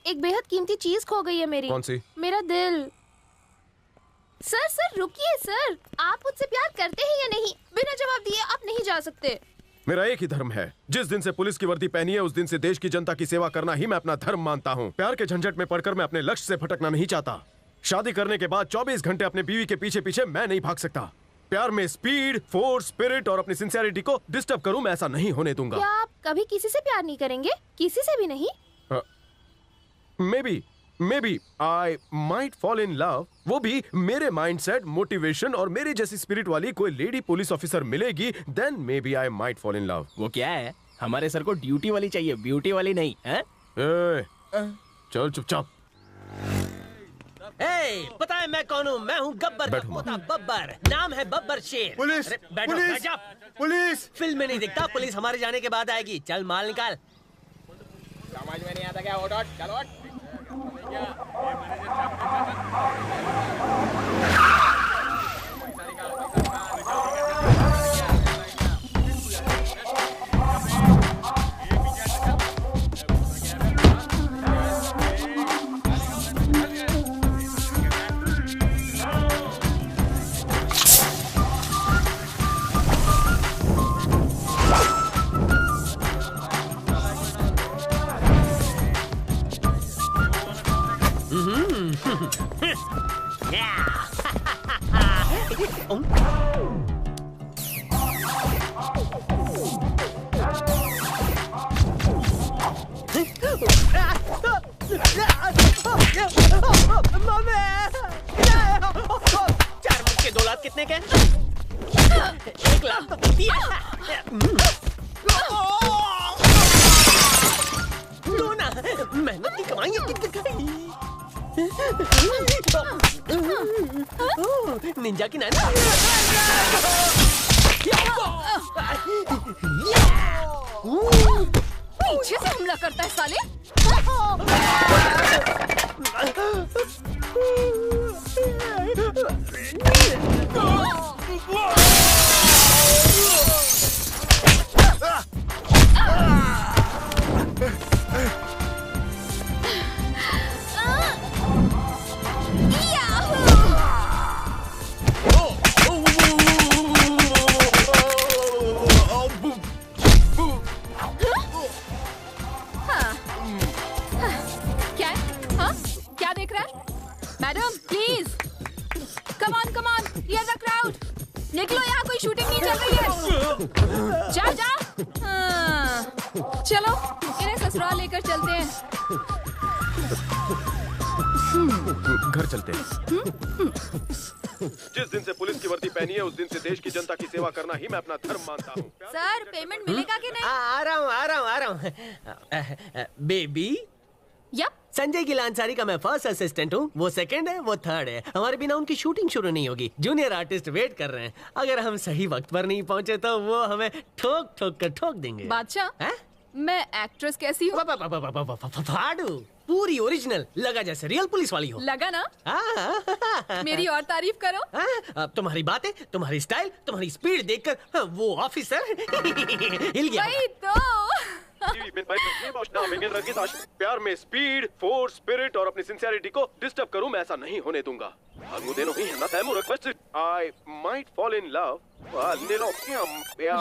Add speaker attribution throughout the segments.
Speaker 1: एक बेहद कीमती चीज खो गई है मेरी।
Speaker 2: कौन सी?
Speaker 1: मेरा दिल। सर रुकिए सर, आप मुझसे प्यार करते हैं या नहीं? बिना जवाब दिए आप नहीं जा सकते।
Speaker 2: मेरा एक ही धर्म है। जिस दिन से पुलिस की वर्दी पहनी है उस दिन से देश की जनता की सेवा करना ही मैं अपना धर्म मानता हूँ। प्यार के झंझट में पड़कर मैं अपने लक्ष्य से भटकना नहीं चाहता। शादी करने के बाद 24 घंटे अपने बीवी के पीछे पीछे मैं नहीं भाग सकता। प्यार में स्पीड, फोर्स, स्पिरिट और अपनी सिंसियरिटी को डिस्टर्ब करूं, मैं ऐसा नहीं होने दूंगा।
Speaker 1: क्या आप कभी किसी से प्यार नहीं करेंगे? किसी से भी नहीं?
Speaker 2: Maybe I might fall in love। वो भी मेरे माइंडसेट, मोटिवेशन और मेरे जैसी स्पिरिट वाली कोई लेडी पुलिस ऑफिसर मिलेगी, then maybe I might fall in love।
Speaker 3: वो क्या है? हमारे सर को ड्यूटी वाली चाहिए, ब्यूटी वाली नहीं है?
Speaker 2: चल चुपचाप।
Speaker 3: पता है मैं कौन हूँ? मैं हूँ गब्बर का पोता बब्बर। नाम है बब्बर शेर।
Speaker 4: पुलिस!
Speaker 3: बैठो,
Speaker 4: पुलिस!
Speaker 3: बैठ जा।
Speaker 4: पुलिस!
Speaker 3: फिल्म में नहीं दिखता, पुलिस हमारे जाने के बाद आएगी। चल माल निकाल।
Speaker 5: समझ में नहीं आता क्या? उठ चलो।
Speaker 3: कितने के? 1 लाख तो दिया। लो ना, मेहनत की कमाई है कितने गई? निंजा की नानी।
Speaker 1: पीछे से हमला करता है साले। निकलो, यहाँ कोई शूटिंग नहीं चल रही है। जा जा। चलो इन्हें ससुराल लेकर चलते हैं।
Speaker 2: घर चलते हैं। जिस दिन से पुलिस की वर्दी पहनी है उस दिन से देश की जनता की सेवा करना ही मैं अपना धर्म मानता हूँ।
Speaker 1: सर पेमेंट मिलेगा कि नहीं?
Speaker 3: आ रहा हूँ। बेबी।
Speaker 1: यप।
Speaker 3: संजय गिल अंसारी का मैं फर्स्ट असिस्टेंट हूँ, वो सेकंड है, वो थर्ड है। हमारे बिना उनकी शूटिंग शुरू नहीं होगी। जूनियर आर्टिस्ट वेट कर रहे हैं। अगर हम सही वक्त पर नहीं पहुँचे तो वो हमें ठोक ठोक कर ठोक देंगे।
Speaker 1: बादशाह, मैं एक्ट्रेस कैसी हूँ?
Speaker 3: फाड़ू, पूरी ओरिजिनल, लगा जैसे रियल पुलिस वाली हो।
Speaker 1: लगा ना? मेरी और तारीफ करो।
Speaker 3: तुम्हारी बातें, तुम्हारी स्टाइल, तुम्हारी स्पीड देखकर वो ऑफिसर हिल गया।
Speaker 1: वही तो।
Speaker 2: प्यार में स्पीड, फोर्स, स्पिरिट और अपनी सिंसियरिटी को डिस्टर्ब करूं, मैं ऐसा नहीं होने दूंगा।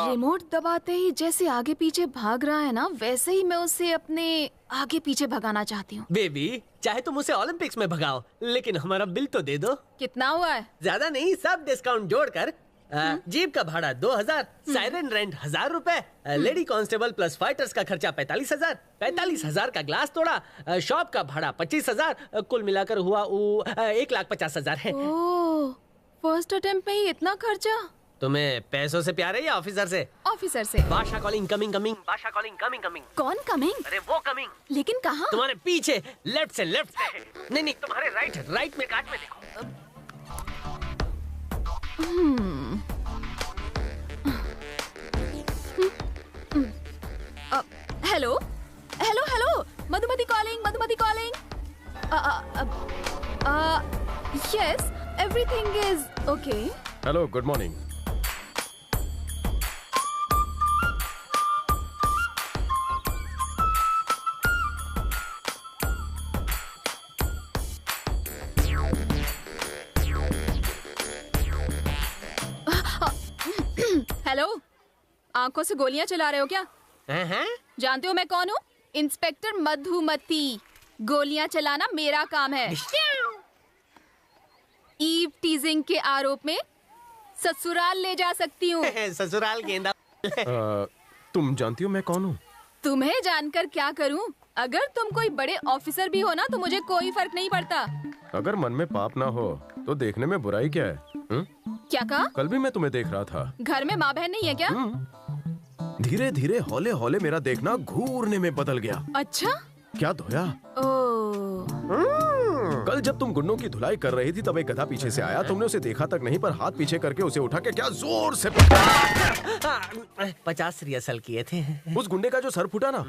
Speaker 1: रिमोट दबाते ही जैसे आगे पीछे भाग रहा है ना, वैसे ही मैं उसे अपने आगे पीछे भगाना चाहती हूँ।
Speaker 3: बेबी, चाहे तुम उसे ओलंपिक्स में भगाओ, लेकिन हमारा बिल तो दे दो।
Speaker 1: कितना हुआ है?
Speaker 3: ज्यादा नहीं, सब डिस्काउंट जोड़कर। जीप का भाड़ा 2000, साइरन रेंट 1000 रुपए, लेडी कांस्टेबल प्लस फाइटर्स का खर्चा 45,000, 45,000 का ग्लास तोड़ा, शॉप का भाड़ा 25,000, कुल मिलाकर हुआ 1,50,000 है।
Speaker 1: ओह, फर्स्ट अटेम्प्ट में ही इतना खर्चा?
Speaker 3: तुम्हें पैसों से प्यार है या ऑफिसर से?
Speaker 1: ऑफिसर से।
Speaker 3: बादशाह कॉलिंग कमिंग कमिंग, बादशाह कॉलिंग कमिंग कमिंग।
Speaker 1: कौन कमिंग?
Speaker 3: अरे वो कमिंग।
Speaker 1: लेकिन कहाँ?
Speaker 3: तुम्हारे पीछे, लेफ्ट से। नहीं, तुम्हारे राइट में काट में देखो।
Speaker 1: Hello, Madhumati calling. Yes, everything is okay.
Speaker 2: Hello, good morning.
Speaker 1: Hello, आंखों से गोलियां चला रहे हो क्या?
Speaker 3: हैं?
Speaker 1: जानते हो मैं कौन हूँ? इंस्पेक्टर मधुमती। गोलियां चलाना मेरा काम है। ईव टीजिंग के आरोप में ससुराल ले जा सकती हूँ।
Speaker 3: ससुराल गेंदा।
Speaker 2: तुम जानती हो मैं कौन हूँ?
Speaker 1: तुम्हें जानकर क्या करूँ? अगर तुम कोई बड़े ऑफिसर भी हो ना तो मुझे कोई फर्क नहीं पड़ता।
Speaker 2: अगर मन में पाप ना हो तो देखने में बुराई क्या है?
Speaker 1: क्या कहा?
Speaker 2: कल भी मैं तुम्हें देख रहा था।
Speaker 1: घर में माँ बहन नहीं है क्या?
Speaker 2: धीरे धीरे हौले हौले मेरा देखना घूरने में बदल गया।
Speaker 1: अच्छा?
Speaker 2: क्या धोया? कल जब तुम गुंडों की धुलाई कर रही थी तब एक गधा पीछे से आया। तुमने उसे देखा तक नहीं पर हाथ पीछे करके उसे उठा के क्या जोर से
Speaker 3: 50 रिहर्सल किए थे।
Speaker 2: उस गुंडे का जो सर फूटा ना,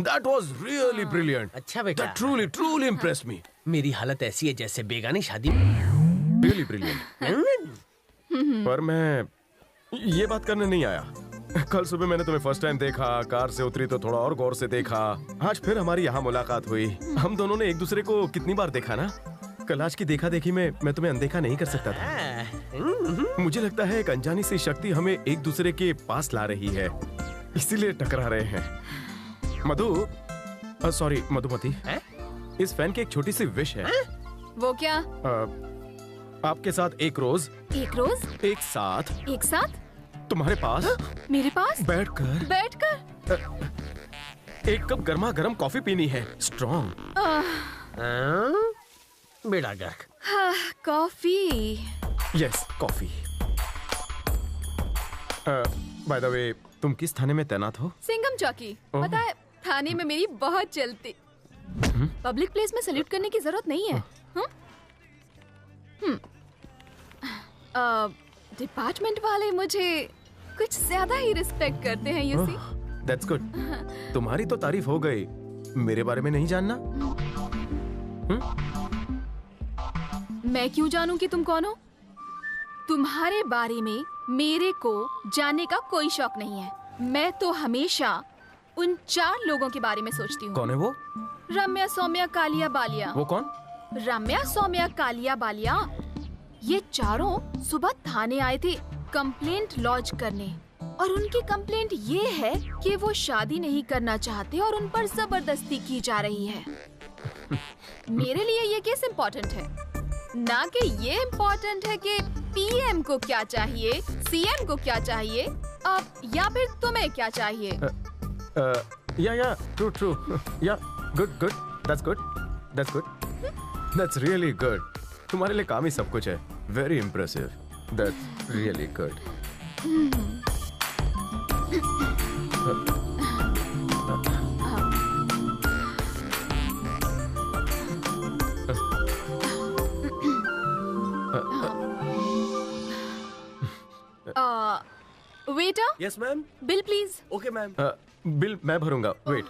Speaker 2: that was really brilliant.
Speaker 3: अच्छा बेटा।
Speaker 2: That truly impressed me.
Speaker 3: मेरी हालत ऐसी है जैसे बेगानी शादी।
Speaker 2: Really brilliant. पर मैं ये बात करने नहीं आया। कल सुबह मैंने तुम्हें फर्स्ट टाइम देखा, कार से उतरी तो थोड़ा और गौर से देखा। आज फिर हमारी यहाँ मुलाकात हुई। हम दोनों ने एक दूसरे को कितनी बार देखा ना। कल आज की देखा देखी में मैं तुम्हें अनदेखा नहीं कर सकता था। मुझे लगता है एक अनजानी सी शक्ति हमें एक दूसरे के पास ला रही है, इसीलिए टकरा रहे हैं। सॉरी मधुमती, इस फैन की एक छोटी सी विश है।
Speaker 1: वो क्या?
Speaker 2: आपके साथ एक रोज एक साथ तुम्हारे पास
Speaker 1: मेरे पास
Speaker 2: बैठकर एक कप गर्मा गर्म कॉफी पीनी है, स्ट्रॉन्ग।
Speaker 3: बेड़ा गर्क।
Speaker 1: Coffee.
Speaker 2: Yes, coffee. By the way, तुम किस थाने में तैनात हो?
Speaker 1: सिंघम चौकी।
Speaker 2: ओह।
Speaker 1: पता है, थाने में मेरी बहुत चलती। पब्लिक प्लेस में सैल्यूट करने की जरूरत नहीं है। डिपार्टमेंट वाले मुझे कुछ ज्यादा ही रिस्पेक्ट करते हैं, यू सी।
Speaker 2: That's good. तुम्हारी तो तारीफ हो गई, मेरे बारे में नहीं जानना?
Speaker 1: मैं क्यों जानूं कि तुम कौन हो? तुम्हारे बारे में मेरे को जानने का कोई शौक नहीं है। मैं तो हमेशा उन 4 लोगों के बारे में सोचती हूँ।
Speaker 2: कौन है वो?
Speaker 1: रम्या, सौम्या, कालिया, बालिया।
Speaker 2: वो कौन?
Speaker 1: रम्या, सौम्या, कालिया, बालिया, ये चारों सुबह थाने आए थे कंप्लेंट लॉन्च करने। और उनकी कंप्लेंट ये है कि वो शादी नहीं करना चाहते और उन पर जबरदस्ती की जा रही है। मेरे लिए ये केस इम्पोर्टेंट है, ना कि ये इम्पोर्टेंट है कि पीएम को क्या चाहिए, सीएम को क्या चाहिए, या फिर तुम्हें क्या चाहिए।
Speaker 2: या ट्रू या गुड दैट्स रियली गुड। तुम्हारे लिए काम ही सब कुछ है। Very impressive. That's really good.
Speaker 1: Waiter,
Speaker 3: yes ma'am.
Speaker 1: Bill please.
Speaker 3: Okay ma'am.
Speaker 2: Bill मैं भरूंगा। Wait.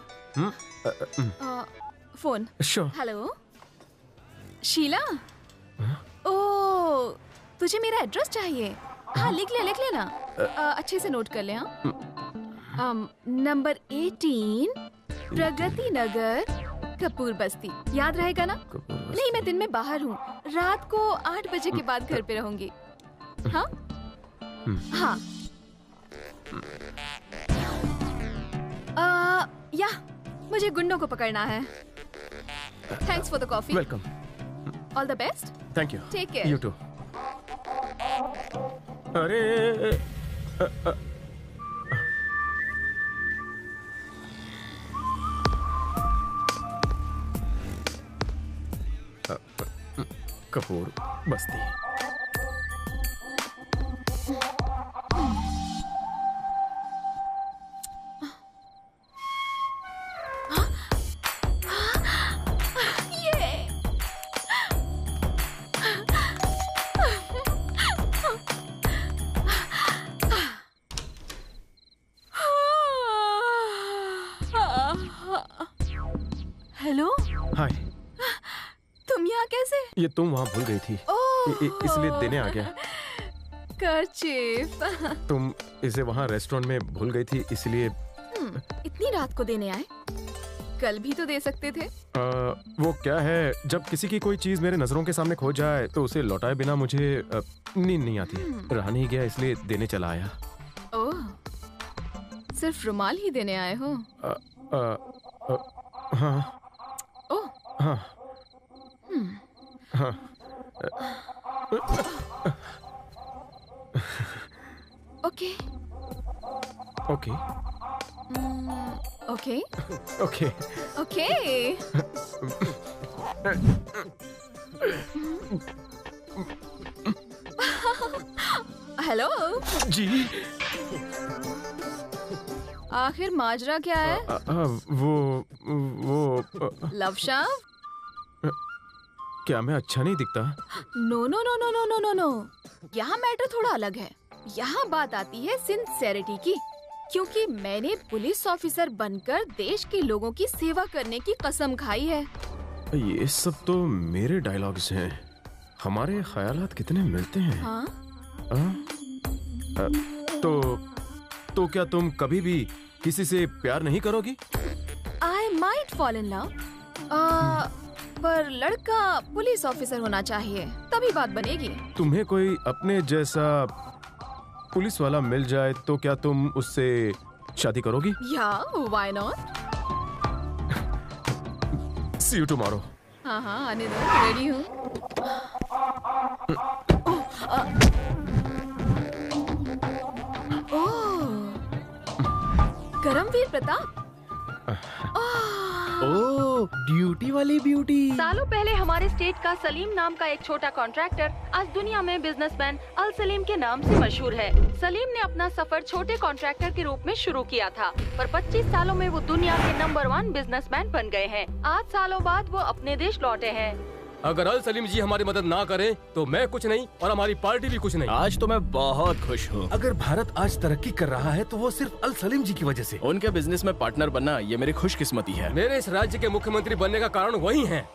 Speaker 1: Phone.
Speaker 2: Sure.
Speaker 1: Hello Sheela. Oh, तुझे मेरा एड्रेस चाहिए? हाँ, लिख लेना। अच्छे से नोट कर ले। हाँ, नंबर 18 प्रगति नगर, कपूर बस्ती। याद रहेगा ना? नहीं, मैं दिन में बाहर हूँ, रात को 8 बजे के बाद घर पे रहूंगी। हाँ हाँ। या मुझे गुंडों को पकड़ना है। Thanks for the coffee.
Speaker 2: Welcome.
Speaker 1: All the best.
Speaker 2: Thank you.
Speaker 1: Take care.
Speaker 2: You too. अरे कपूर बस्ती।
Speaker 1: हेलो।
Speaker 2: हाय।
Speaker 1: तुम यहाँ कैसे?
Speaker 2: ये तुम वहाँ भूल गई थी, इसलिए देने आ गया।
Speaker 1: कर्चीफ।
Speaker 2: तुम इसे वहाँ रेस्टोरेंट में भूल गई थी, इसलिए।
Speaker 1: इतनी रात को देने आए? कल भी तो दे सकते थे।
Speaker 2: वो क्या है, जब किसी की कोई चीज मेरे नजरों के सामने खो जाए तो उसे लौटाए बिना मुझे नींद नहीं आती। रहा नहीं गया, इसलिए देने चला आया।
Speaker 1: ओह, सिर्फ रुमाल ही देने आए हो?
Speaker 2: हाँ
Speaker 1: ओह,
Speaker 2: हाँ हाँ।
Speaker 1: Okay
Speaker 2: okay
Speaker 1: okay
Speaker 2: okay.
Speaker 1: Okay. Hello,
Speaker 2: जी।
Speaker 1: आखिर माजरा क्या है?
Speaker 2: वो
Speaker 1: लव शाव?
Speaker 2: क्या मैं अच्छा नहीं दिखता?
Speaker 1: No no no no no no no no, यहाँ मैटर थोड़ा अलग है। यहाँ बात आती है सिंसेरिटी की, क्योंकि मैंने पुलिस ऑफिसर बनकर देश के लोगों की सेवा करने की कसम खाई है।
Speaker 2: ये सब तो मेरे डायलॉग्स हैं। हमारे ख्यालात कितने मिलते हैं।
Speaker 1: हाँ?
Speaker 2: तो क्या तुम कभी भी किसी से प्यार नहीं करोगी?
Speaker 1: I might fall in love, पर लड़का पुलिस ऑफिसर होना चाहिए, तभी बात बनेगी।
Speaker 2: तुम्हें कोई अपने जैसा पुलिस वाला मिल जाए तो क्या तुम उससे शादी करोगी?
Speaker 1: या why not?
Speaker 2: See you tomorrow.
Speaker 1: हाँ हाँ, आने दो, रेडी हूँ। करमवीर प्रताप।
Speaker 4: ओह, ड्यूटी वाली ब्यूटी।
Speaker 6: सालों पहले हमारे स्टेट का सलीम नाम का एक छोटा कॉन्ट्रैक्टर आज दुनिया में बिजनेसमैन अल सलीम के नाम से मशहूर है। सलीम ने अपना सफर छोटे कॉन्ट्रैक्टर के रूप में शुरू किया था, पर 25 सालों में वो दुनिया के नंबर 1 बिजनेसमैन बन गए हैं। 8 सालों बाद वो अपने देश लौटे हैं।
Speaker 7: अगर अल सलीम जी हमारी मदद ना करें तो मैं कुछ नहीं और हमारी पार्टी भी कुछ नहीं।
Speaker 4: आज तो मैं बहुत खुश हूँ।
Speaker 8: अगर भारत आज तरक्की कर रहा है तो वो सिर्फ अल सलीम जी की वजह से।
Speaker 4: उनके बिजनेस में पार्टनर बनना ये मेरी खुशकिस्मती है।
Speaker 7: मेरे इस राज्य के मुख्यमंत्री बनने का कारण वही हैं।